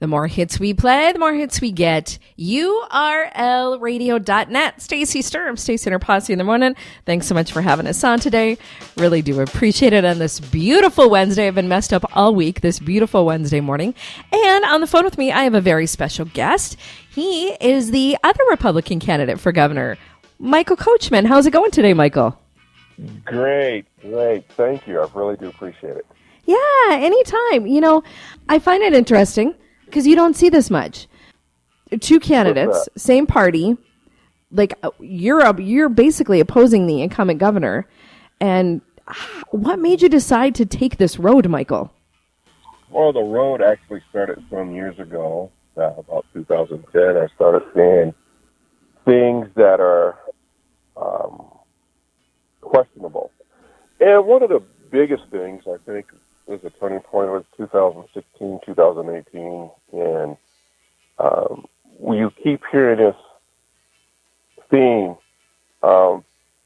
The more hits we play, the more hits we get. URLradio.net. Stacy Sturm, Stacy and Her Posse in the morning. Thanks so much for having us on today. Really do appreciate it on this beautiful Wednesday. I've been messed up all week, this beautiful Wednesday morning. And on the phone with me, I have a very special guest. He is the other Republican candidate for governor, Michael Coachman. How's it going today, Michael? Great. Thank you. I really do appreciate it. Yeah, anytime. You know, I find it interesting because you don't see this much. Two candidates, same party. Like you're basically opposing the incumbent governor. And what made you decide to take this road, Michael? Well, the road actually started some years ago, about 2010. I started seeing things that are questionable. And one of the biggest things, I think, was a turning point was 2016, 2018. And you keep hearing this theme of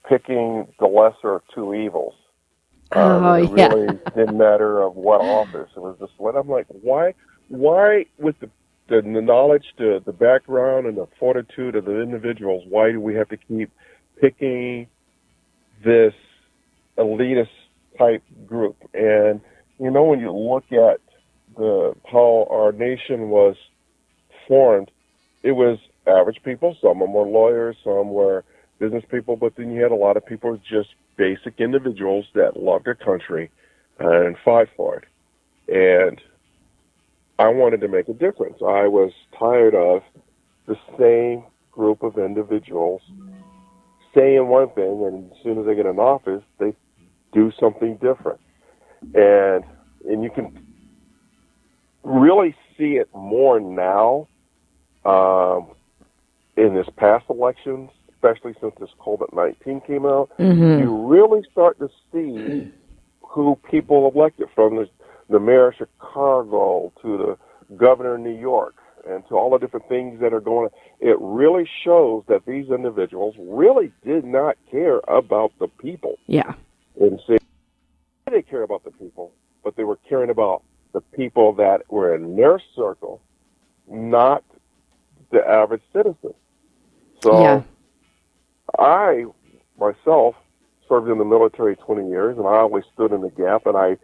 picking the lesser of two evils. It really didn't matter of what office. It was just what I'm like, why with the knowledge, the background, and the fortitude of the individuals, why do we have to keep picking this elitist type group? And you know, when you look at how our nation was formed, it was average people. Some of them were lawyers, some were business people, but then you had a lot of people just basic individuals that loved their country and fought for it. And I wanted to make a difference. I was tired of the same group of individuals saying one thing, and as soon as they get in office, they do something different. And you can really see it more now in this past elections, especially since this COVID-19 came out. Mm-hmm. You really start to see who people elected, from the mayor of Chicago to the governor of New York and to all the different things that are going on. It really shows that these individuals really did not care about the people. Yeah. And say they care about the people, but they were caring about the people that were in their circle, not the average citizen. So I, myself, served in the military 20 years, and I always stood in the gap, and I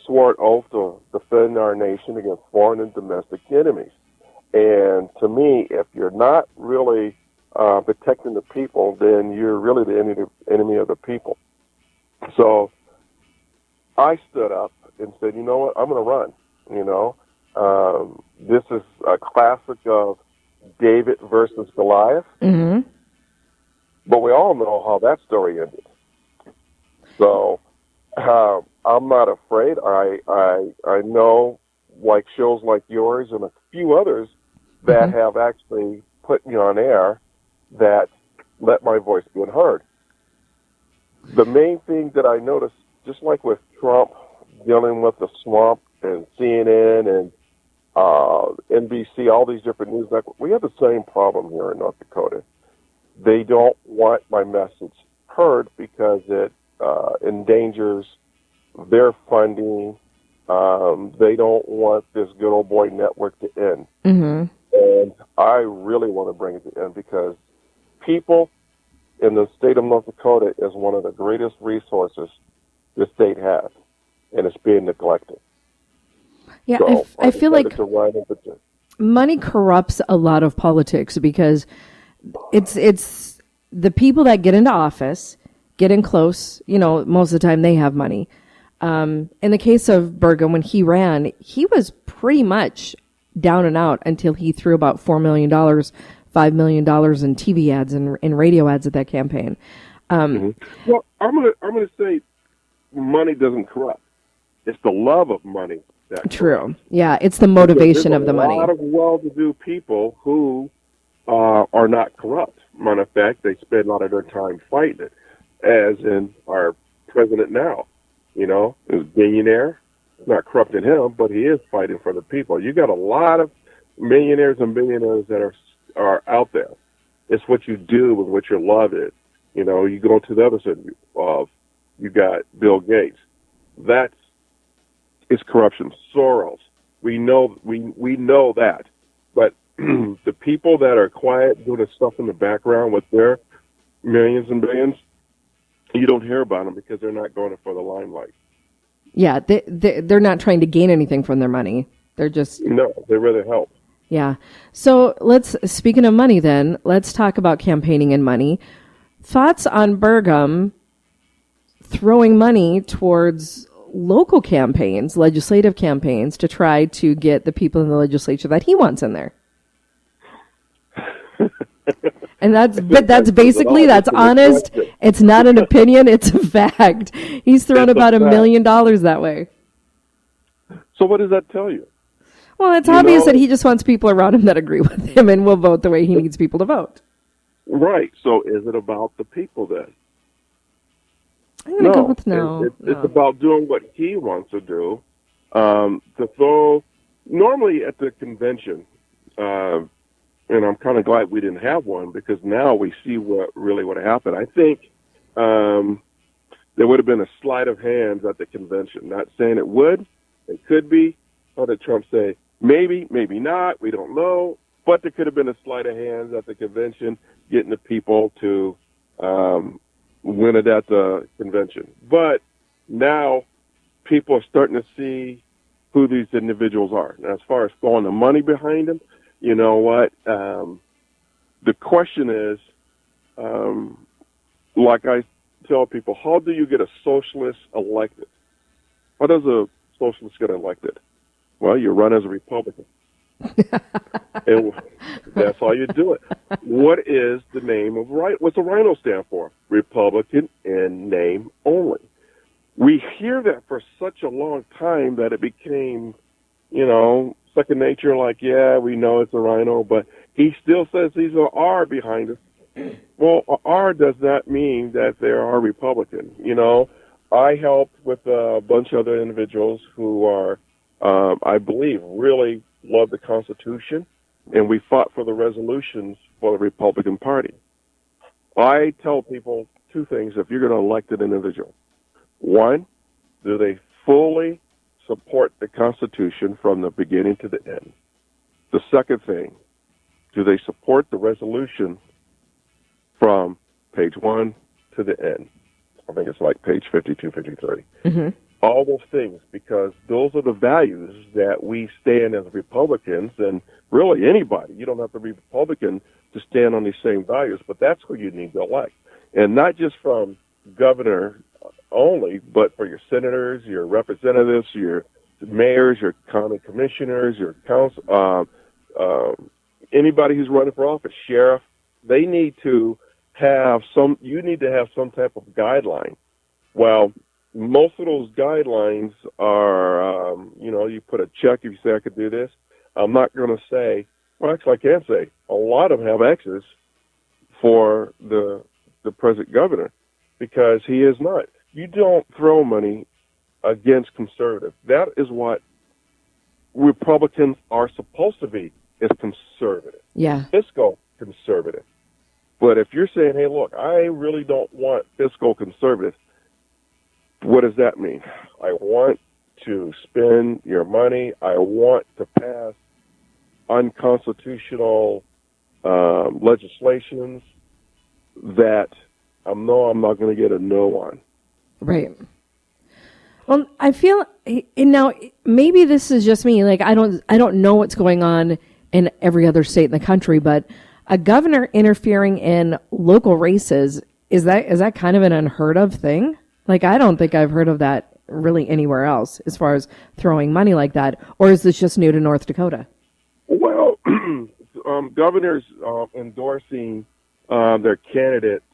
swore an oath to defend our nation against foreign and domestic enemies. And to me, if you're not really protecting the people, then you're really the enemy of the people. So I stood up and said, you know what, I'm going to run. You know, this is a classic of David versus Goliath. Mm-hmm. But we all know how that story ended. So I'm not afraid. I know, like shows like yours and a few others that have actually put me on air that let my voice be heard. The main thing that I noticed, just like with Trump dealing with the swamp and CNN and NBC, all these different news networks, we have the same problem here in North Dakota. They don't want my message heard because it endangers their funding. They don't want this good old boy network to end. Mm-hmm. And I really want to bring it to end because people in the state of North Dakota is one of the greatest resources the state has, and it's being neglected. Yeah, so I feel like money corrupts a lot of politics because it's the people that get into office, get in close, you know, most of the time they have money. In the case of Bergen, when he ran, he was pretty much down and out until he threw about $4 million, $5 million in TV ads and radio ads at that campaign. Well, I'm gonna say money doesn't corrupt. It's the love of money that True. Corrupts. Yeah, it's the motivation of the money. There's a lot of well-to-do people who are not corrupt. Matter of fact, they spend a lot of their time fighting it, as in our president now. You know, is a billionaire. Not corrupting him, but he is fighting for the people. You got a lot of millionaires and billionaires that are out there. It's what you do and what your love is. You know, you go to the other side of, you got Bill Gates. It's corruption. Soros. We know that. But the people that are quiet, doing the stuff in the background with their millions and billions, you don't hear about them because they're not going for the limelight. Yeah, they're not trying to gain anything from their money. They're just... No, they rather help. Yeah. So speaking of money then, let's talk about campaigning and money. Thoughts on Burgum throwing money towards local campaigns, legislative campaigns, to try to get the people in the legislature that he wants in there? And that's honest. It's not an opinion. It's a fact. He's thrown about $1 million that way. So what does that tell you? Well, it's obvious that he just wants people around him that agree with him and will vote the way he needs people to vote. Right. So is it about the people then? I'm going to go with no. It's about doing what he wants to do. To throw, normally at the convention, and I'm kind of glad we didn't have one because now we see what happened. I think there would have been a sleight of hands at the convention. Not saying it would. It could be. Or did Trump say, maybe, maybe not, we don't know. But there could have been a sleight of hands at the convention, getting the people to win it at the convention. But now people are starting to see who these individuals are. Now, as far as throwing the money behind them, you know what? The question is, like I tell people, how do you get a socialist elected? How does a socialist get elected? Well, you run as a Republican. And that's how you do it. What is the name of what's a rhino stand for? Republican in name only. We hear that for such a long time that it became, second nature, like, yeah, we know it's a rhino, but he still says he's an R behind us. Well, a R does not mean that they are Republican. I helped with a bunch of other individuals who are, I believe, really love the Constitution, and we fought for the resolutions for the Republican Party. I tell people two things if you're going to elect an individual. One, do they fully support the Constitution from the beginning to the end? The second thing, do they support the resolution from page 1 to the end? I think it's like page 52, 53. Mm-hmm. All those things, because those are the values that we stand as Republicans, and really anybody. You don't have to be Republican to stand on these same values, but that's who you need to elect. And not just from governor only, but for your senators, your representatives, your mayors, your county commissioners, your council, anybody who's running for office, sheriff. They need to have you need to have some type of guideline. Well, most of those guidelines are, you put a check if you say I could do this. I'm not going to say, well, actually I can say, a lot of them have X's for the present governor because he is not. You don't throw money against conservative. That is what Republicans are supposed to be, is conservative. Yeah. Fiscal conservative. But if you're saying, hey, look, I really don't want fiscal conservative, what does that mean? I want to spend your money. I want to pass unconstitutional legislations that I know I'm not going to get a no on. Right. Well, I feel, and now maybe this is just me. Like I don't know what's going on in every other state in the country, but a governor interfering in local races, is that kind of an unheard of thing? Like, I don't think I've heard of that really anywhere else as far as throwing money like that. Or is this just new to North Dakota? Well, governors endorsing their candidates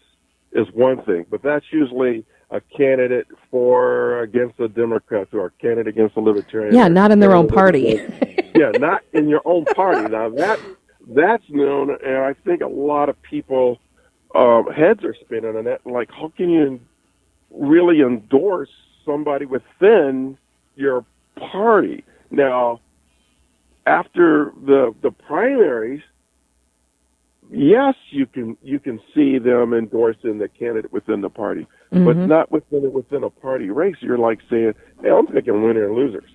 is one thing, but that's usually a candidate against the Democrats or a candidate against the Libertarians. Yeah, not in their own party. Yeah, not in your own party. Now, that's known, and I think a lot of people heads are spinning on that. Like, how can you really endorse somebody within your party? Now, after the primaries, yes, you can see them endorsing the candidate within the party, but not within a party race. You're like saying, hey, I'm picking winners and losers.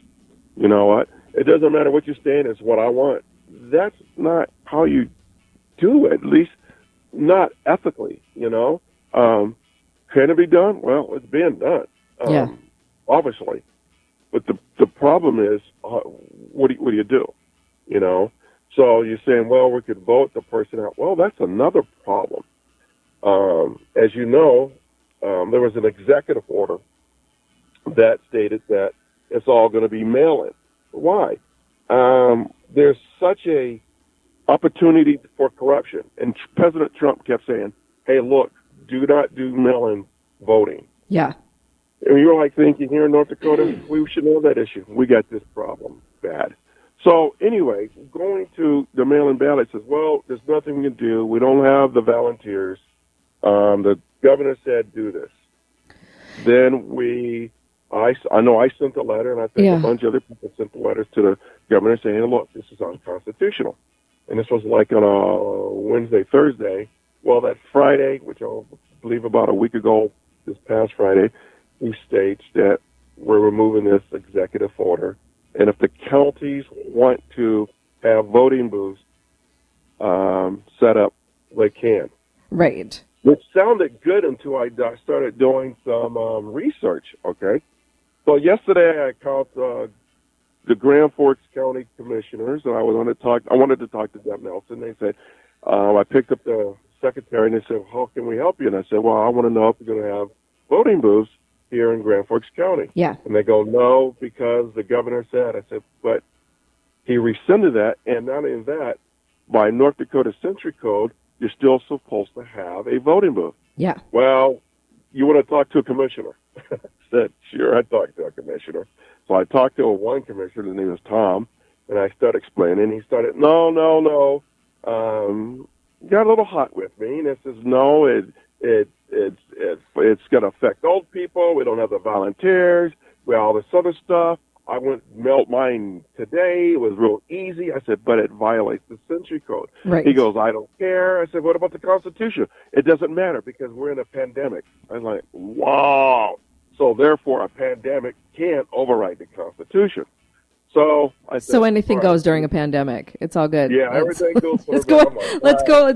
You know what? it doesn't matter what you're saying, it's what I want. That's not how you do it, at least not ethically, Can it be done? Well, it's being done, Yeah. obviously. But the problem is, what do you do? So you're saying, well, we could vote the person out. Well, that's another problem. As you know, there was an executive order that stated that it's all going to be mail-in. Why? There's such a opportunity for corruption, and President Trump kept saying, "Hey, look, do not do mail-in voting." Yeah. And you're like thinking, here in North Dakota, we should know that issue. We got this problem bad. So anyway, going to the mail-in ballot says, well, there's nothing we can do. We don't have the volunteers. The governor said do this. Then I know I sent a letter, and I think a bunch of other people sent the letters to the governor saying, hey, look, this is unconstitutional. And this was like on a Wednesday, Thursday. Well, that Friday, which I believe about a week ago, this past Friday, he states that we're removing this executive order. And if the counties want to have voting booths set up, they can. Right. Which sounded good until I started doing some research, okay? So yesterday I called the Grand Forks County Commissioners, and I wanted to talk to Deb Nelson. They said, I picked up the secretary, and they said, how can we help you? And I said, well, I want to know if you're going to have voting booths here in Grand Forks County. Yeah. And they go, no, because the governor said. I said, but he rescinded that, and not only that, by North Dakota Century Code, you're still supposed to have a voting booth. Yeah. Well, you want to talk to a commissioner? I said, sure, I talked to a commissioner. So I talked to one commissioner, his name was Tom, and I started explaining. He started, no. Got a little hot with me, and he says, no, it's going to affect old people. We don't have the volunteers. All this other stuff. I went melt mine today. It was real easy. I said, but it violates the Century Code. Right. He goes, I don't care. I said, what about the Constitution? It doesn't matter because we're in a pandemic. I was like, wow. So therefore, a pandemic can't override the Constitution. So I said, so anything goes during a pandemic. It's all good. Yeah, everything goes. Let's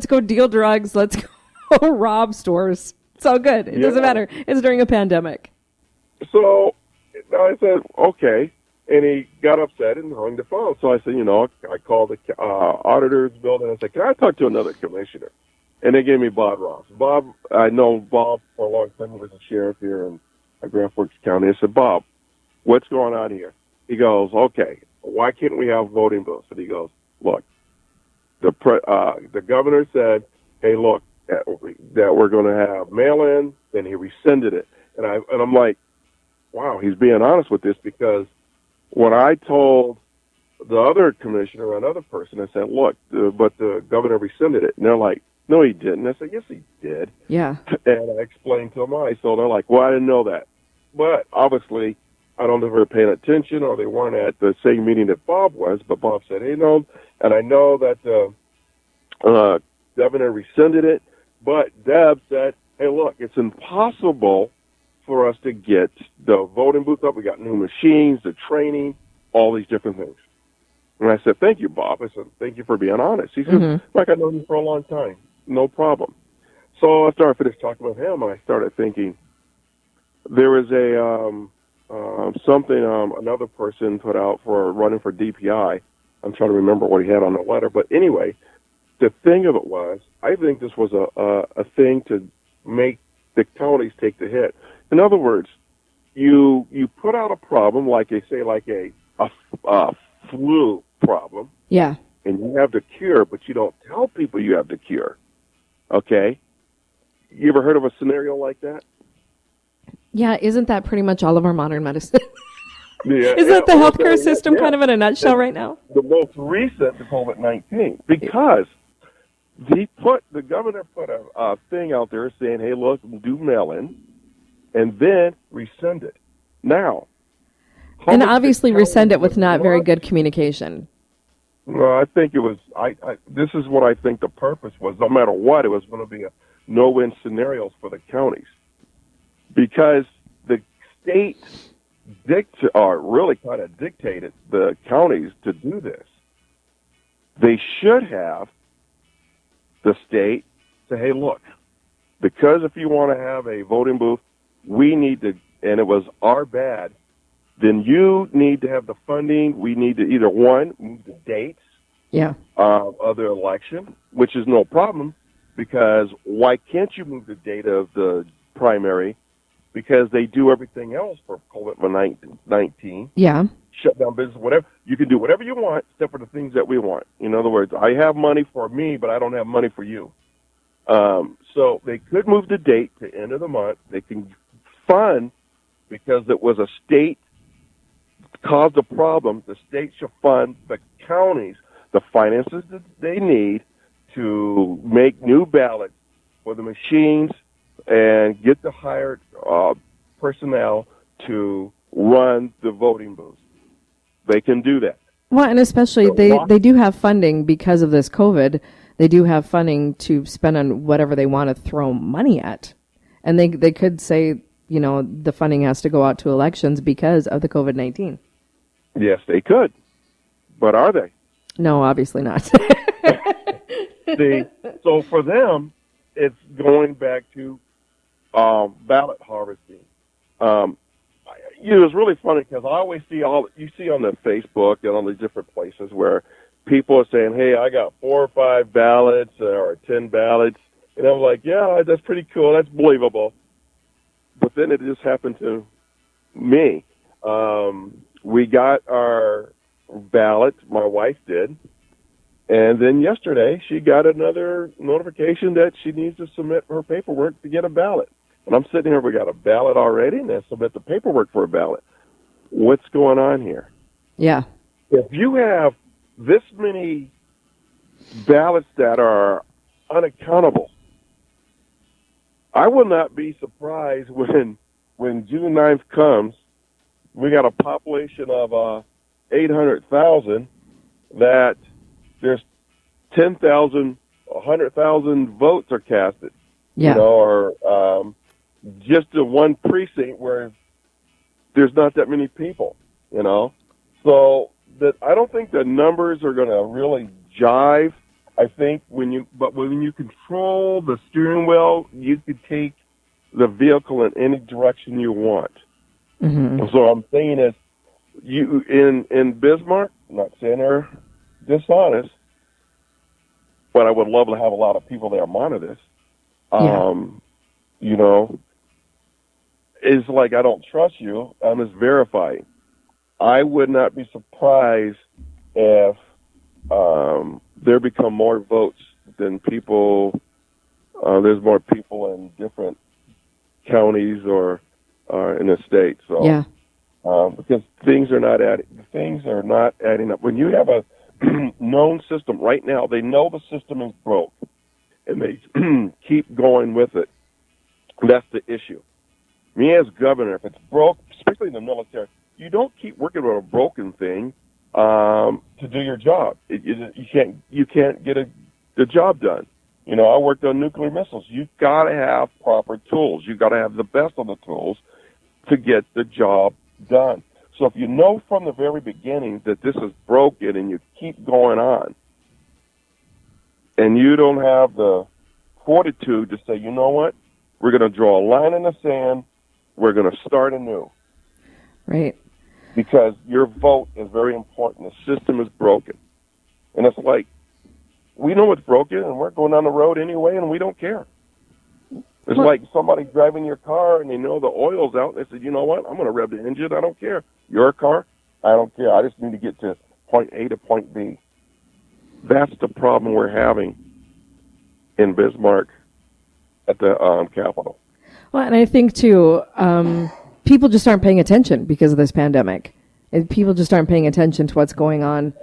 go deal drugs. Let's go rob stores. It's all good. It doesn't matter. It's during a pandemic. So I said, okay. And he got upset and hung the phone. So I said, I called the auditor's building. I said, can I talk to another commissioner? And they gave me Bob Ross. Bob, I know Bob for a long time. He was a sheriff here in Grand Forks County. I said, Bob, what's going on here? He goes, okay, why can't we have voting booths? And he goes, look, the governor said, hey, look, that we're going to have mail-in. Then he rescinded it. And I'm like, wow, he's being honest with this, because when I told the other commissioner, another person, I said, look, but the governor rescinded it. And they're like, no, he didn't. I said, yes, he did. Yeah. And I explained to them why. So they're like, well, I didn't know that. But obviously, I don't know if they were paying attention or they weren't at the same meeting that Bob was. But Bob said, hey, no. And I know that the governor rescinded it. But Deb said, hey, look, it's impossible for us to get the voting booth up. We got new machines, the training, all these different things. And I said, thank you, Bob. I said, thank you for being honest. He said, like, I've known you for a long time. No problem. So after I finished talking with him, I started thinking there was something another person put out for running for DPI. I'm trying to remember what he had on the letter. But anyway, the thing of it was, I think this was a thing to make the counties take the hit. In other words, you put out a problem like a flu problem. Yeah. And you have the cure, but you don't tell people you have the cure. Okay? You ever heard of a scenario like that? Yeah, isn't that pretty much all of our modern medicine? Yeah, isn't that the healthcare system kind of in a nutshell right now? The most recent, the COVID-19, because the governor put a thing out there saying, hey, look, do mail-in, and then rescind it. Now. And obviously rescind it with not very good communication. No, I think it was, this is what I think the purpose was. No matter what, it was going to be a no-win scenarios for the counties. Because the state really kind of dictated the counties to do this. They should have the state say, hey, look, because if you want to have a voting booth, we need to, and it was our bad, then you need to have the funding. We need to either, one, move the dates of the election, which is no problem, because why can't you move the date of the primary? Because they do everything else for COVID-19. Yeah. Shut down business, whatever. You can do whatever you want except for the things that we want. In other words, I have money for me, but I don't have money for you. So they could move the date to end of the month. They can fund, because it was a state caused a problem. The state should fund the counties the finances that they need to make new ballots for the machines and get the hired personnel to run the voting booths. They can do that. Well, and especially they do have funding because of this COVID. They do have funding to spend on whatever they want to throw money at. And they could say, the funding has to go out to elections because of the COVID-19. Yes, they could. But are they? No, obviously not. So for them, it's going back to ballot harvesting. It's really funny because I always see you see on the Facebook and on the different places where people are saying, hey, I got 4 or 5 ballots or 10 ballots. And I'm like, yeah, that's pretty cool. That's believable. But then it just happened to me. We got our ballot, my wife did. And then yesterday she got another notification that she needs to submit her paperwork to get a ballot. And I'm sitting here, we got a ballot already, and then submit the paperwork for a ballot. What's going on here? Yeah. If you have this many ballots that are unaccountable, I will not be surprised when June 9th comes, we got a population of 800,000, that there's 10,000, 100,000 votes are casted. Yeah. Or just in one precinct where there's not that many people, So that I don't think the numbers are going to really jive. I think when you control the steering wheel, you could take the vehicle in any direction you want. Mm-hmm. So I'm saying is, you in Bismarck, I'm not saying they're dishonest, but I would love to have a lot of people there monitor this. It's like, I don't trust you. I'm just verifying. I would not be surprised if there become more votes than people. There's more people in different counties or in the state. So yeah. Because things are not adding up. When you have a known system right now, they know the system is broke, and they keep going with it. That's the issue. Me as governor, if it's broke, especially in the military, you don't keep working on a broken thing to do your job. You can't get the job done. I worked on nuclear missiles. You've got to have proper tools. You've got to have the best of the tools to get the job done. So if you know from the very beginning that this is broken and you keep going on, and you don't have the fortitude to say, you know what, we're going to draw a line in the sand, we're going to start anew. Right. Because your vote is very important. The system is broken. And it's like, we know it's broken, and we're going down the road anyway, and we don't care. It's like somebody driving your car, and they know the oil's out, and they said, you know what, I'm going to rev the engine, I don't care. Your car, I don't care. I just need to get to point A to point B. That's the problem we're having in Bismarck at the Capitol. Well, and I think, too, people just aren't paying attention because of this pandemic. And people just aren't paying attention to what's going on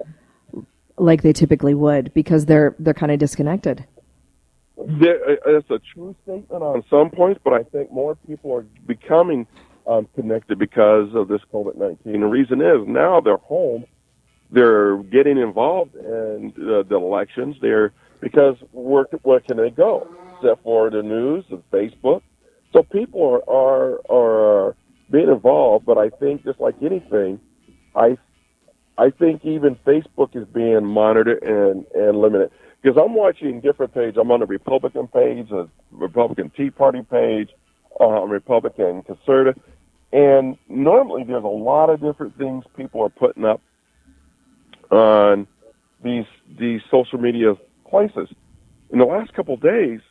like they typically would, because they're kind of disconnected. It's a true statement on some points, but I think more people are becoming connected because of this COVID-19. The reason is now they're home, they're getting involved in the elections. Because where can they go except for the news and Facebook? So people are being involved, but I think just like anything, I I think even Facebook is being monitored and limited. Because I'm watching different pages. I'm on the Republican page, a Republican Tea Party page, Republican Conservative. And normally there's a lot of different things people are putting up on these social media places. In the last couple of days,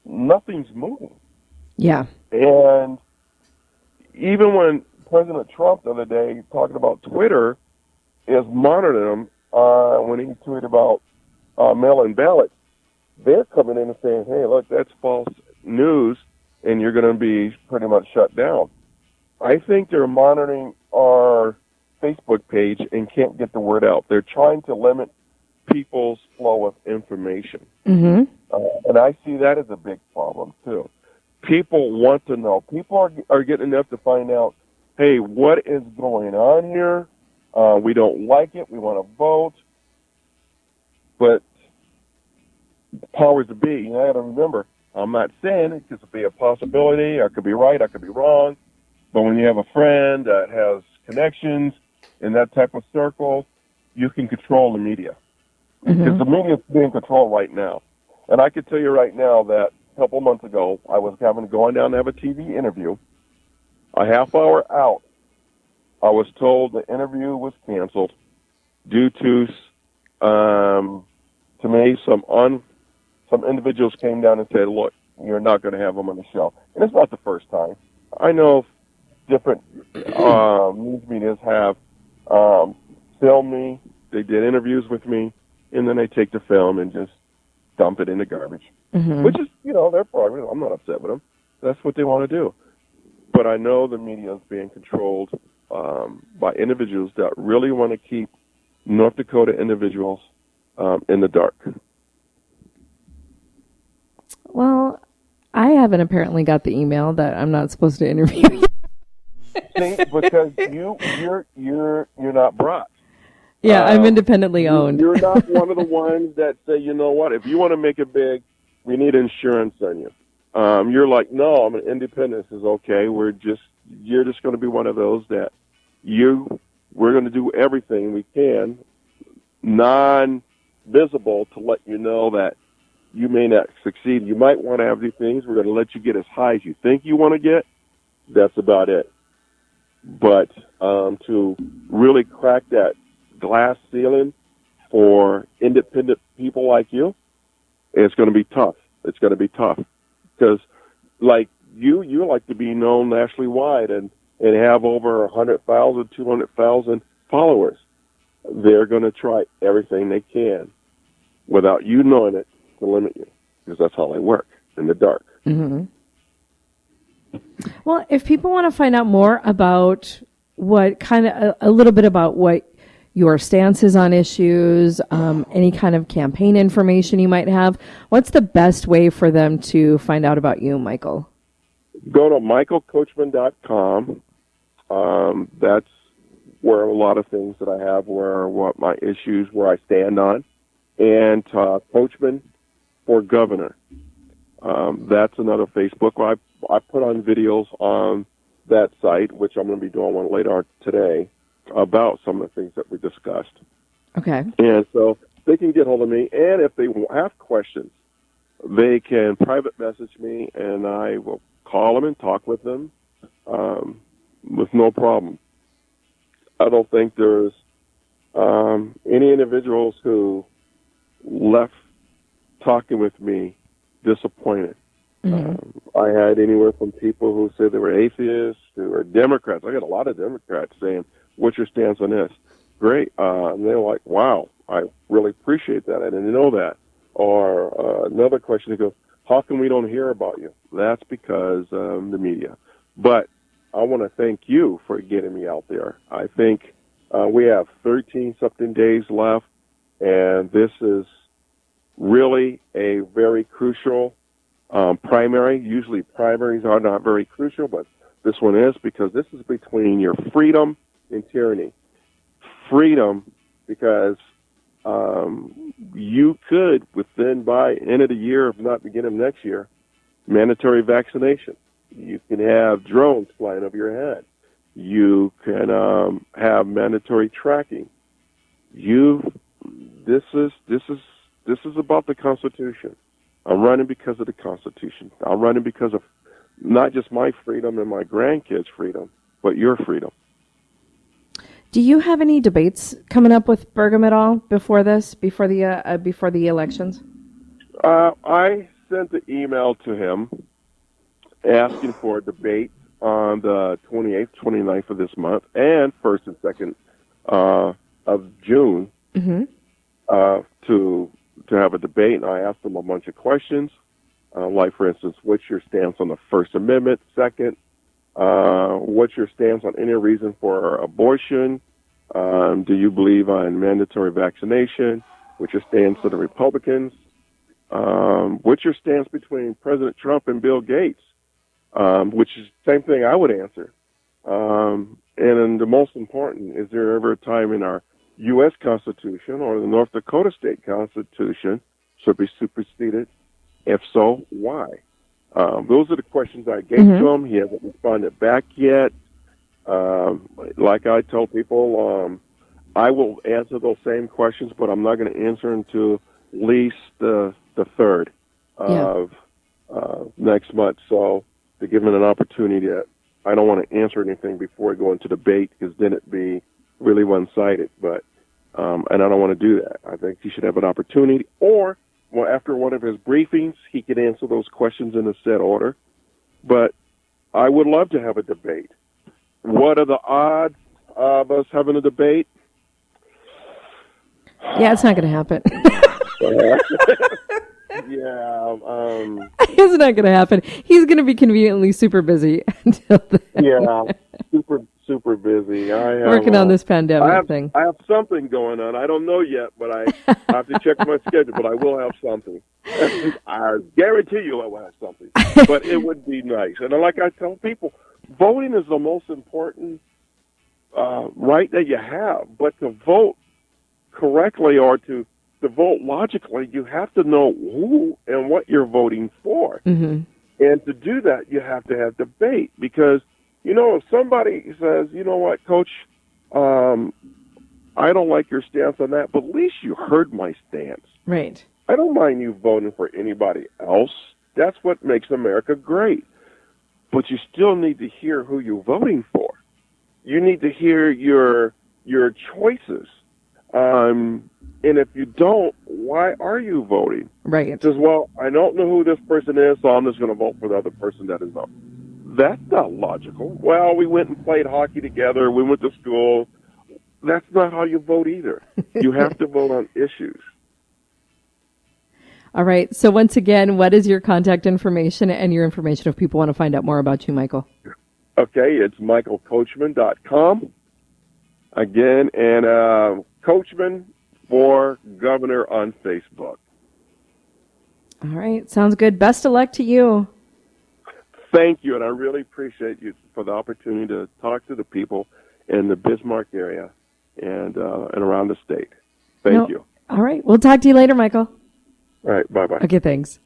nothing's moving. Yeah. And even when President Trump the other day talking about Twitter is monitoring him when he tweeted about mail-in ballots, they're coming in and saying, hey, look, that's false news, and you're going to be pretty much shut down. I think they're monitoring our Facebook page and can't get the word out. They're trying to limit people's flow of information. Mm-hmm. And I see that as a big problem, too. People want to know. People are getting enough to find out, hey, what is going on here? We don't like it. We want to vote. But powers to be, you got to remember, I'm not saying it could be a possibility. I could be right. I could be wrong. But when you have a friend that has connections in that type of circle, you can control the media. Because the media is being controlled right now. And I can tell you right now that a couple months ago, I was going down to have a TV interview. A half hour out, I was told the interview was canceled due to me, some individuals came down and said, look, you're not going to have them on the show. And it's not the first time. I know different news medias have filmed me. They did interviews with me, and then they take the film and just dump it in the garbage, which is, their prerogative. I'm not upset with them. That's what they want to do. But I know the media is being controlled by individuals that really want to keep North Dakota individuals in the dark. Well, I haven't apparently got the email that I'm not supposed to interview you. See, because you're not brought. Yeah, I'm independently owned. You're not one of the ones that say, you know what, if you want to make it big, we need insurance on you. You're like, no, I'm an independent. This is okay. You're just going to be one of those that we're going to do everything we can, non-visible, to let you know that you may not succeed. You might want to have these things. We're going to let you get as high as you think you want to get. That's about it. But to really crack that glass ceiling for independent people like you, it's going to be tough. It's going to be tough because, like you like to be known nationally wide and have over 100,000, 200,000 followers. They're going to try everything they can without you knowing it to limit you, because that's how they work, in the dark. Mm-hmm. Well, if people want to find out more about a little bit about what your stance is on issues, any kind of campaign information you might have, what's the best way for them to find out about you, Michael? Go to michaelcoachman.com. That's where a lot of things that I have, what my issues, where I stand on, and Coachman for Governor. That's another Facebook where I put on videos on that site, which I'm going to be doing one later on today, about some of the things that we discussed. Okay. And so they can get hold of me, and if they have questions, they can private message me, and I will call them and talk with them with no problem. I don't think there's any individuals who left talking with me disappointed. Mm-hmm. I had anywhere from people who said they were atheists to were Democrats. I got a lot of Democrats saying, what's your stance on this? Great. And they're like, wow, I really appreciate that. I didn't know that. Or another question, they go, how come we don't hear about you? That's because the media. But I want to thank you for getting me out there. I think we have 13-something days left, and this is really a very crucial primary. Usually primaries are not very crucial, but this one is, because this is between your freedom and tyranny. Freedom, because you could, by end of the year, if not beginning of next year, mandatory vaccination. You can have drones flying over your head. You can have mandatory tracking. This is about the Constitution. I'm running because of the Constitution. I'm running because of not just my freedom and my grandkids' freedom, but your freedom. Do you have any debates coming up with Burgum at all before the elections? I sent an email to him asking for a debate on the 28th, 29th of this month, and 1st and 2nd of June to have a debate. And I asked him a bunch of questions, like, for instance, what's your stance on the First Amendment? Second, what's your stance on any reason for abortion? Do you believe in mandatory vaccination? What's your stance to the Republicans? What's your stance between President Trump and Bill Gates? Which is the same thing I would answer. And the most important, is there ever a time in our U.S. Constitution or the North Dakota State Constitution should be superseded? If so, why? Those are the questions I gave to him. He hasn't responded back yet. Like I tell people, I will answer those same questions, but I'm not going to answer until at least the 3rd of next month. So to give him an opportunity, I don't want to answer anything before I go into debate, because then it'd be really one-sided. But and I don't want to do that. I think he should have an opportunity, or after one of his briefings, he can answer those questions in a set order. But I would love to have a debate. What are the odds of us having a debate? Yeah, it's not going to happen. It's not going to happen. He's going to be conveniently super busy until then. Yeah, super busy. Working on this pandemic thing. I have something going on. I don't know yet, but I have to check my schedule. But I will have something. I guarantee you I will have something. But it would be nice. And like I tell people, voting is the most important right that you have. But to vote correctly, or to vote logically, you have to know who and what you're voting for. And to do that, you have to have debate. Because, if somebody says, you know what, Coach, I don't like your stance on that, but at least you heard my stance. Right. I don't mind you voting for anybody else. That's what makes America great. But you still need to hear who you're voting for. You need to hear your choices. And if you don't, why are you voting? Right. It says, well, I don't know who this person is, so I'm just going to vote for the other person that is up. That's not logical. Well, we went and played hockey together. We went to school. That's not how you vote either. You have to vote on issues. All right. So once again, what is your contact information and your information if people want to find out more about you, Michael? Okay, it's michaelcoachman.com. Again, and Coachman for Governor on Facebook. All right. Sounds good. Best of luck to you. Thank you, and I really appreciate you for the opportunity to talk to the people in the Bismarck area and around the state. Thank you. All right. We'll talk to you later, Michael. All right. Bye-bye. Okay, thanks.